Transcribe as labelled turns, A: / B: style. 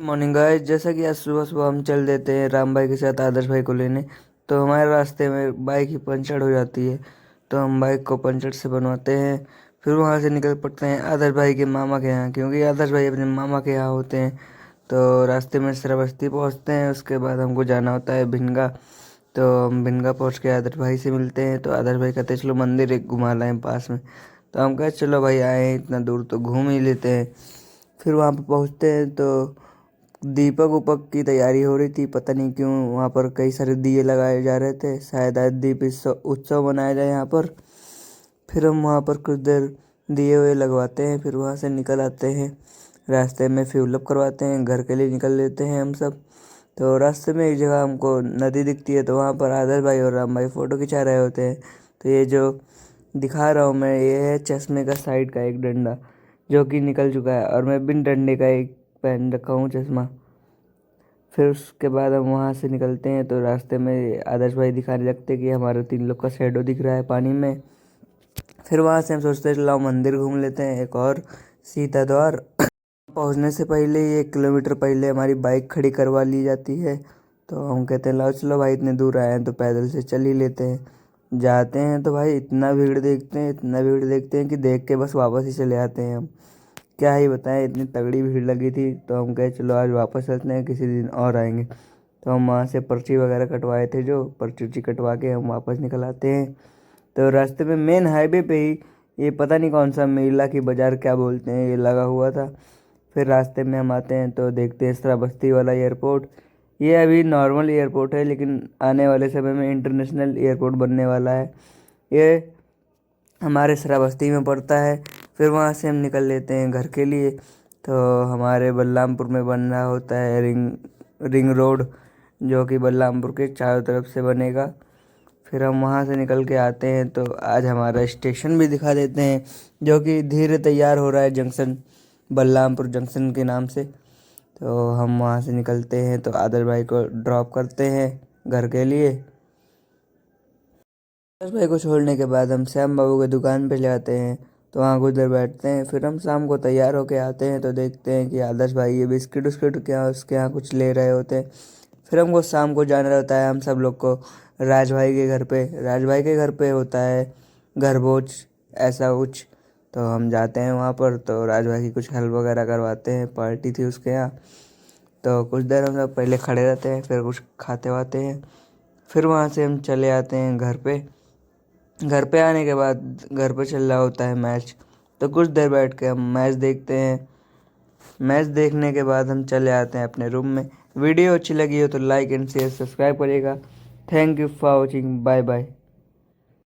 A: Morning guys, जैसा कि आज सुबह सुबह हम चल देते हैं राम भाई के साथ आदर्श भाई को लेने। तो हमारे रास्ते में बाइक ही पंचर हो जाती है। तो हम बाइक को पंचर से बनवाते हैं। फिर वहाँ से निकल पड़ते हैं आदर्श भाई के मामा के यहाँ, क्योंकि आदर्श भाई अपने मामा के यहाँ होते हैं। तो रास्ते में श्रावस्ती पहुँचते हैं, उसके बाद हमको जाना होता है भिनगा। तो हम भिनगा पहुँच के आदर्श भाई से मिलते हैं। तो आदर्श भाई कहते हैं चलो मंदिर एक घुमा लाएं पास में। तो हम कहे चलो भाई, आए हैं इतना दूर तो घूम ही लेते हैं। फिर वहाँ पर पहुँचते हैं तो दीपक उपक की तैयारी हो रही थी। पता नहीं क्यों वहाँ पर कई सारे दिए लगाए जा रहे थे, शायद आज दीप उत्सव मनाया जाए यहाँ पर। फिर हम वहाँ पर कुछ देर दिए हुए लगवाते हैं, फिर वहाँ से निकल आते हैं। रास्ते में फ्यूल अप करवाते हैं, घर के लिए निकल लेते हैं हम सब। तो रास्ते में एक जगह हमको नदी दिखती है, तो वहाँ पर आदर्श भाई और राम भाई फ़ोटो खिंचा रहे होते हैं। तो ये जो दिखा रहा हूँ मैं, ये है चश्मे का साइड का एक डंडा, जो कि निकल चुका है, और मैं बिन डंडे का एक पहन रखा हूँ चश्मा। फिर उसके बाद हम वहाँ से निकलते हैं, तो रास्ते में आदर्श भाई दिखाने लगते कि हमारे 3 लोग का शैडो दिख रहा है पानी में। फिर वहाँ से हम सोचते हैं चलो मंदिर घूम लेते हैं एक और, सीता द्वार। पहुँचने से पहले ही 1 किलोमीटर पहले हमारी बाइक खड़ी करवा ली जाती है। तो हम कहते हैं लो चलो भाई, इतने दूर आए हैं तो पैदल से चल ही लेते हैं। जाते हैं तो भाई इतना भीड़ देखते हैं, इतना भीड़ देखते हैं कि देख के बस वापस ही चले आते हैं हम। क्या ही बताएं, इतनी तगड़ी भीड़ लगी थी। तो हम कहे चलो आज वापस चलते हैं, किसी दिन और आएंगे। तो हम वहाँ से पर्ची वगैरह कटवाए थे, जो पर्ची उर्ची कटवा के हम वापस निकल आते हैं। तो रास्ते में मेन हाईवे पे ही ये पता नहीं कौन सा मेला की बाज़ार क्या बोलते हैं, ये लगा हुआ था। फिर रास्ते में हम आते हैं तो देखते हैं श्रावस्ती वाला एयरपोर्ट। ये अभी नॉर्मल एयरपोर्ट है, लेकिन आने वाले समय में इंटरनेशनल एयरपोर्ट बनने वाला है। ये हमारे श्रावस्ती में पड़ता है। फिर वहाँ से हम निकल लेते हैं घर के लिए। तो हमारे बलरामपुर में बन रहा होता है रिंग रोड, जो कि बलरामपुर के चारों तरफ से बनेगा। फिर हम वहाँ से निकल के आते हैं, तो आज हमारा स्टेशन भी दिखा देते हैं, जो कि धीरे तैयार हो रहा है, जंक्शन बलरामपुर जंक्शन के नाम से। तो हम वहाँ से निकलते हैं, तो आदर्श भाई को ड्रॉप करते हैं घर के लिए। आदर्श भाई को छोड़ने के बाद हम श्याम बाबू की दुकान पे जाते हैं, तो वहाँ कुछ देर बैठते हैं। फिर हम शाम को तैयार होके आते हैं, तो देखते हैं कि आदर्श भाई ये बिस्किट उस्किट क्या उसके यहाँ कुछ ले रहे होते हैं। फिर हमको शाम को जाना रहता है हम सब लोग को राज भाई के घर पे। राज भाई के घर पे होता है घर भोज ऐसा कुछ। तो हम जाते हैं वहाँ पर, तो राज भाई की कुछ हेल्प वगैरह करवाते हैं, पार्टी थी उसके यहाँ। तो कुछ देर हम लोग पहले खड़े रहते हैं, फिर कुछ खाते वाते हैं। फिर वहाँ से हम चले आते हैं घर पे। घर पे आने के बाद घर पे चल रहा होता है मैच, तो कुछ देर बैठ के हम मैच देखते हैं। मैच देखने के बाद हम चले आते हैं अपने रूम में। वीडियो अच्छी लगी हो तो लाइक एंड शेयर सब्सक्राइब करिएगा। Thank you for watching, bye bye.